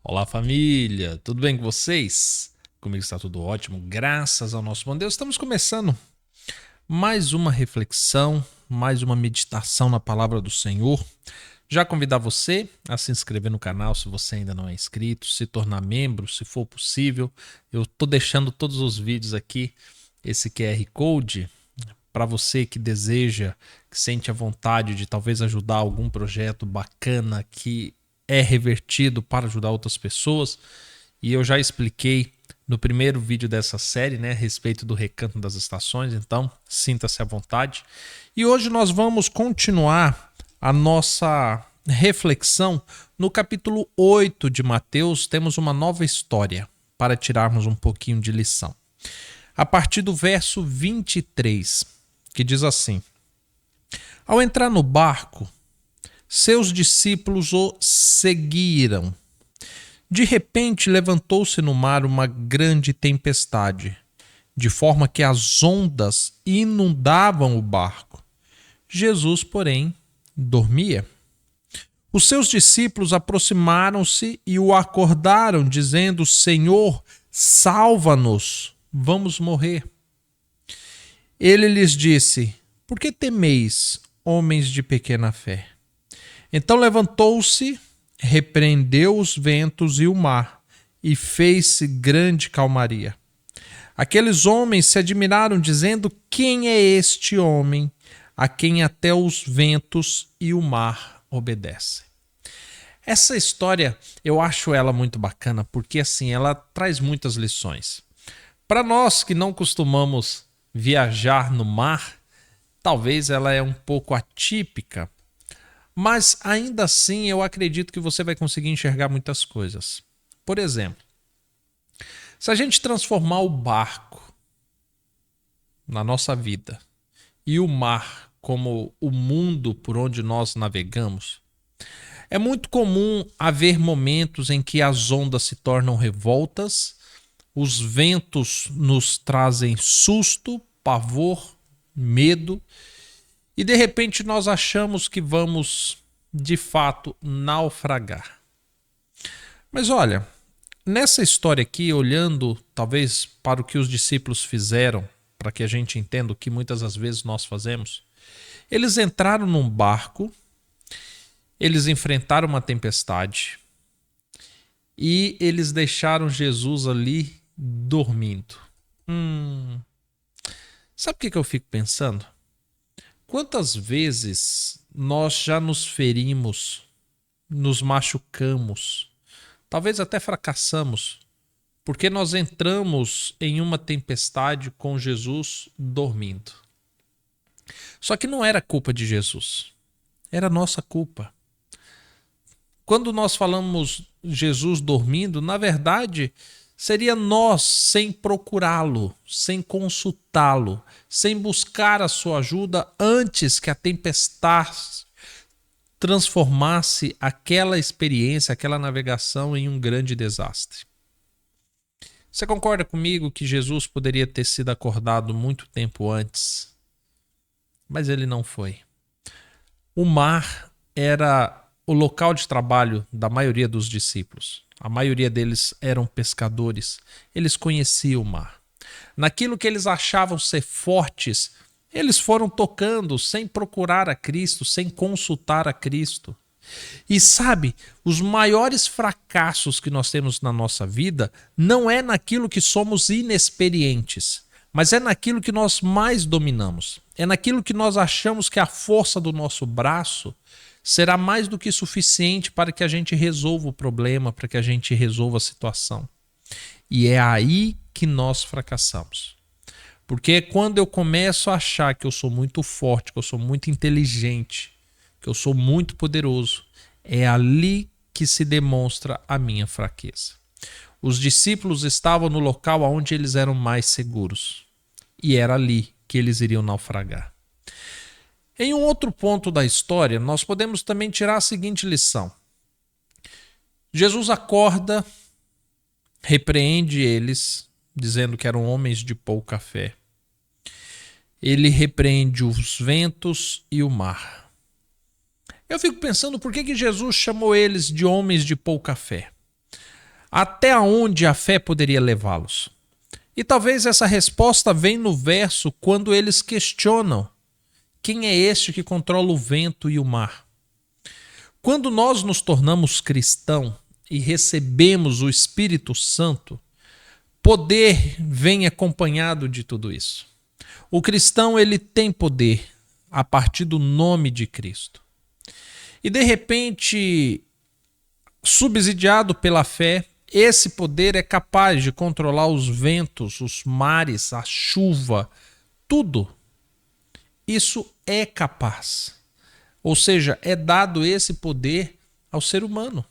Olá, família! Tudo bem com vocês? Comigo está tudo ótimo, graças ao nosso bom Deus. Estamos começando mais uma reflexão, mais uma meditação na palavra do Senhor. Já convidar você a se inscrever no canal se você ainda não é inscrito, se tornar membro, se for possível. Eu estou deixando todos os vídeos aqui, esse QR Code, para você que deseja, que sente a vontade de talvez ajudar algum projeto bacana que é revertido para ajudar outras pessoas. E eu já expliquei no primeiro vídeo dessa série, né, a respeito do Recanto das Estações, então sinta-se à vontade. E hoje nós vamos continuar a nossa reflexão no capítulo 8 de Mateus. Temos uma nova história para tirarmos um pouquinho de lição. A partir do verso 23, que diz assim: Ao entrar no barco, seus discípulos o seguiram. De repente levantou-se no mar uma grande tempestade, de forma que as ondas inundavam o barco. Jesus, porém, dormia. Os seus discípulos aproximaram-se e o acordaram, dizendo: Senhor, salva-nos, vamos morrer. Ele lhes disse: Por que temeis, homens de pequena fé? Então levantou-se, repreendeu os ventos e o mar, e fez-se grande calmaria. Aqueles homens se admiraram, dizendo: Quem é este homem, a quem até os ventos e o mar obedecem? Essa história, eu acho ela muito bacana, porque assim, ela traz muitas lições. Para nós que não costumamos viajar no mar, talvez ela é um pouco atípica, mas ainda assim eu acredito que você vai conseguir enxergar muitas coisas. Por exemplo, se a gente transformar o barco na nossa vida e o mar como o mundo por onde nós navegamos, é muito comum haver momentos em que as ondas se tornam revoltas, os ventos nos trazem susto, pavor, medo, e de repente nós achamos que vamos, de fato, naufragar. Mas olha, nessa história aqui, olhando talvez para o que os discípulos fizeram, para que a gente entenda o que muitas das vezes nós fazemos, eles entraram num barco, eles enfrentaram uma tempestade e eles deixaram Jesus ali dormindo. Sabe o que eu fico pensando? Quantas vezes nós já nos ferimos, nos machucamos, talvez até fracassamos, porque nós entramos em uma tempestade com Jesus dormindo. Só que não era culpa de Jesus, era nossa culpa. Quando nós falamos Jesus dormindo, na verdade, seria nós sem procurá-lo, sem consultá-lo, sem buscar a sua ajuda antes que a tempestade transformasse aquela experiência, aquela navegação em um grande desastre. Você concorda comigo que Jesus poderia ter sido acordado muito tempo antes? Mas ele não foi. O mar era o local de trabalho da maioria dos discípulos. A maioria deles eram pescadores. Eles conheciam o mar. Naquilo que eles achavam ser fortes, eles foram tocando sem procurar a Cristo, sem consultar a Cristo. E sabe, os maiores fracassos que nós temos na nossa vida não é naquilo que somos inexperientes, mas é naquilo que nós mais dominamos. É naquilo que nós achamos que a força do nosso braço será mais do que suficiente para que a gente resolva o problema, para que a gente resolva a situação. E é aí que nós fracassamos. Porque quando eu começo a achar que eu sou muito forte, que eu sou muito inteligente, que eu sou muito poderoso, é ali que se demonstra a minha fraqueza. Os discípulos estavam no local onde eles eram mais seguros. E era ali que eles iriam naufragar. Em um outro ponto da história, nós podemos também tirar a seguinte lição. Jesus acorda, repreende eles, dizendo que eram homens de pouca fé. Ele repreende os ventos e o mar. Eu fico pensando por que Jesus chamou eles de homens de pouca fé. Até onde a fé poderia levá-los? E talvez essa resposta venha no verso quando eles questionam: quem é este que controla o vento e o mar? Quando nós nos tornamos cristãos e recebemos o Espírito Santo, poder vem acompanhado de tudo isso. O cristão, ele tem poder a partir do nome de Cristo. E de repente, subsidiado pela fé, esse poder é capaz de controlar os ventos, os mares, a chuva, tudo. Isso é capaz. Ou seja, é dado esse poder ao ser humano.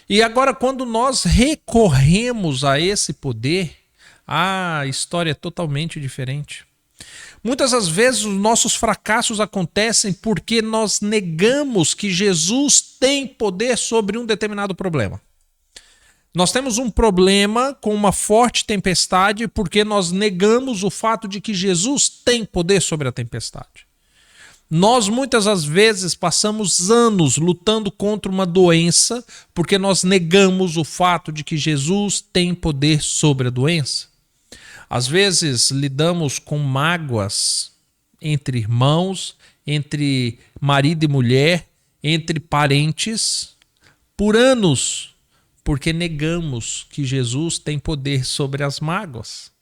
E agora, quando nós recorremos a esse poder, a história é totalmente diferente. Muitas das vezes os nossos fracassos acontecem porque nós negamos que Jesus tem poder sobre um determinado problema. Nós temos um problema com uma forte tempestade porque nós negamos o fato de que Jesus tem poder sobre a tempestade. Nós muitas das vezes passamos anos lutando contra uma doença porque nós negamos o fato de que Jesus tem poder sobre a doença. Às vezes lidamos com mágoas entre irmãos, entre marido e mulher, entre parentes, por anos, porque negamos que Jesus tem poder sobre as mágoas.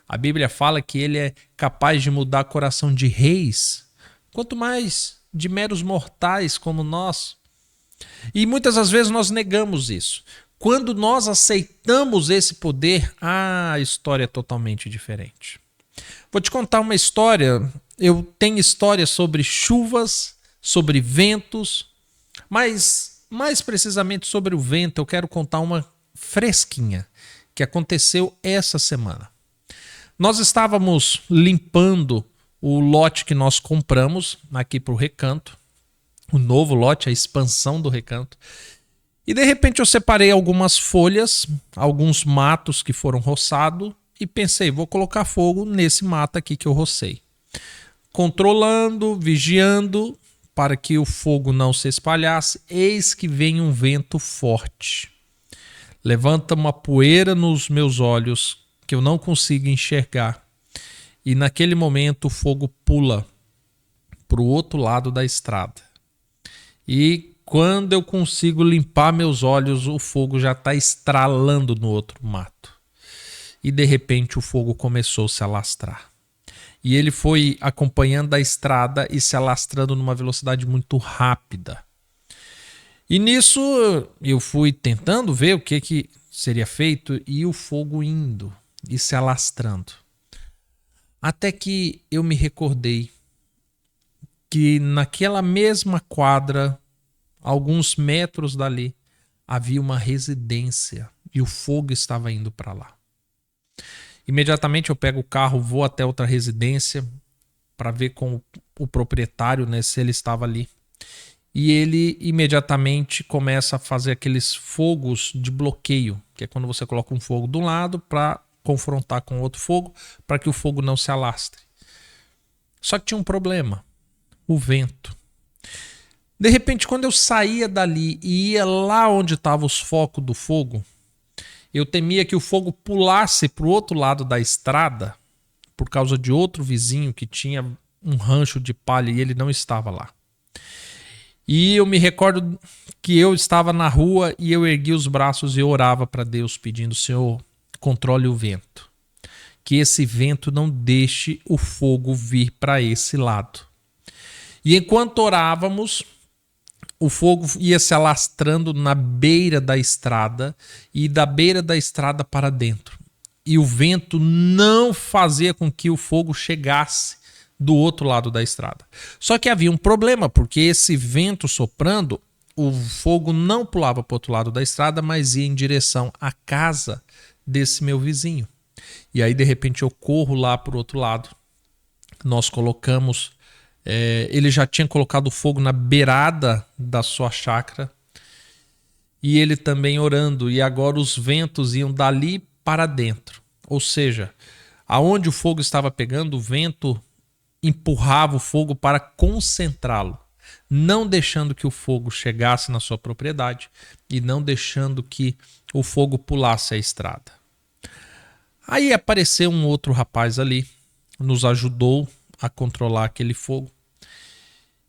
A Bíblia fala que ele é capaz de mudar o coração de reis, quanto mais de meros mortais como nós. E muitas das vezes nós negamos isso. Quando nós aceitamos esse poder, a história é totalmente diferente. Vou te contar uma história. Eu tenho histórias sobre chuvas, sobre ventos, mas mais precisamente sobre o vento, eu quero contar uma fresquinha que aconteceu essa semana. Nós estávamos limpando o lote que nós compramos aqui para o Recanto, o novo lote, a expansão do Recanto. E de repente eu separei algumas folhas, alguns matos que foram roçados e pensei, vou colocar fogo nesse mato aqui que eu rocei. Controlando, vigiando para que o fogo não se espalhasse, eis que vem um vento forte. Levanta uma poeira nos meus olhos que eu não consigo enxergar. E naquele momento o fogo pula para o outro lado da estrada. E quando eu consigo limpar meus olhos, o fogo já está estralando no outro mato. E de repente o fogo começou a se alastrar. E ele foi acompanhando a estrada e se alastrando numa velocidade muito rápida. E nisso eu fui tentando ver o que seria feito e o fogo indo e se alastrando. Até que eu me recordei que naquela mesma quadra, alguns metros dali, havia uma residência e o fogo estava indo para lá. Imediatamente eu pego o carro, vou até outra residência para ver com o proprietário, né, se ele estava ali. E ele imediatamente começa a fazer aqueles fogos de bloqueio, que é quando você coloca um fogo de um lado para confrontar com outro fogo, para que o fogo não se alastre. Só que tinha um problema, o vento. De repente, quando eu saía dali e ia lá onde estavam os focos do fogo, eu temia que o fogo pulasse para o outro lado da estrada por causa de outro vizinho que tinha um rancho de palha e ele não estava lá. E eu me recordo que eu estava na rua e eu ergui os braços e orava para Deus pedindo: Senhor, controle o vento. Que esse vento não deixe o fogo vir para esse lado. E enquanto orávamos, o fogo ia se alastrando na beira da estrada e da beira da estrada para dentro. E o vento não fazia com que o fogo chegasse do outro lado da estrada. Só que havia um problema, porque esse vento soprando, o fogo não pulava para o outro lado da estrada, mas ia em direção à casa desse meu vizinho. E aí, de repente, eu corro lá para o outro lado. Nós colocamos... ele já tinha colocado fogo na beirada da sua chácara e ele também orando, e agora os ventos iam dali para dentro, ou seja, aonde o fogo estava pegando, o vento empurrava o fogo para concentrá-lo. não deixando que o fogo chegasse na sua propriedade e não deixando que o fogo pulasse a estrada. Aí apareceu um outro rapaz ali, nos ajudou a controlar aquele fogo.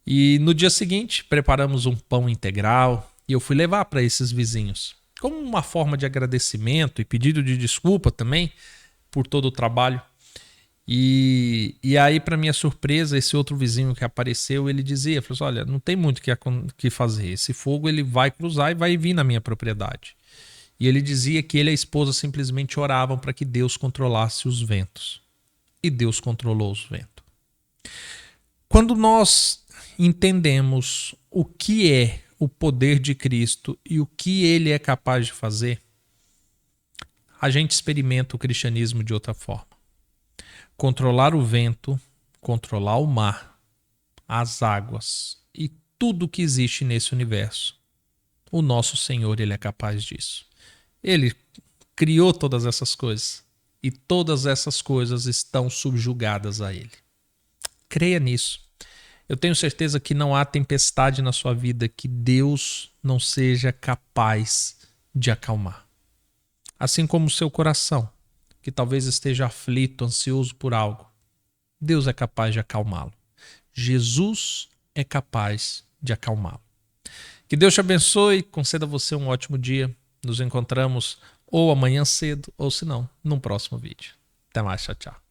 E no dia seguinte, preparamos um pão integral e eu fui levar para esses vizinhos, como uma forma de agradecimento e pedido de desculpa também por todo o trabalho. E aí, para minha surpresa, esse outro vizinho que apareceu, ele dizia, falou assim, olha, não tem muito o que fazer, esse fogo ele vai cruzar e vai vir na minha propriedade. E ele dizia que ele e a esposa simplesmente oravam para que Deus controlasse os ventos. E Deus controlou os ventos. Quando nós entendemos o que é o poder de Cristo e o que ele é capaz de fazer, a gente experimenta o cristianismo de outra forma. Controlar o vento, controlar o mar, as águas e tudo que existe nesse universo. O nosso Senhor, ele é capaz disso. Ele criou todas essas coisas e todas essas coisas estão subjugadas a ele. Creia nisso. Eu tenho certeza que não há tempestade na sua vida que Deus não seja capaz de acalmar. Assim como o seu coração, que talvez esteja aflito, ansioso por algo, Deus é capaz de acalmá-lo. Jesus é capaz de acalmá-lo. Que Deus te abençoe, conceda a você um ótimo dia. Nos encontramos ou amanhã cedo, ou se não, num próximo vídeo. Até mais, tchau, tchau.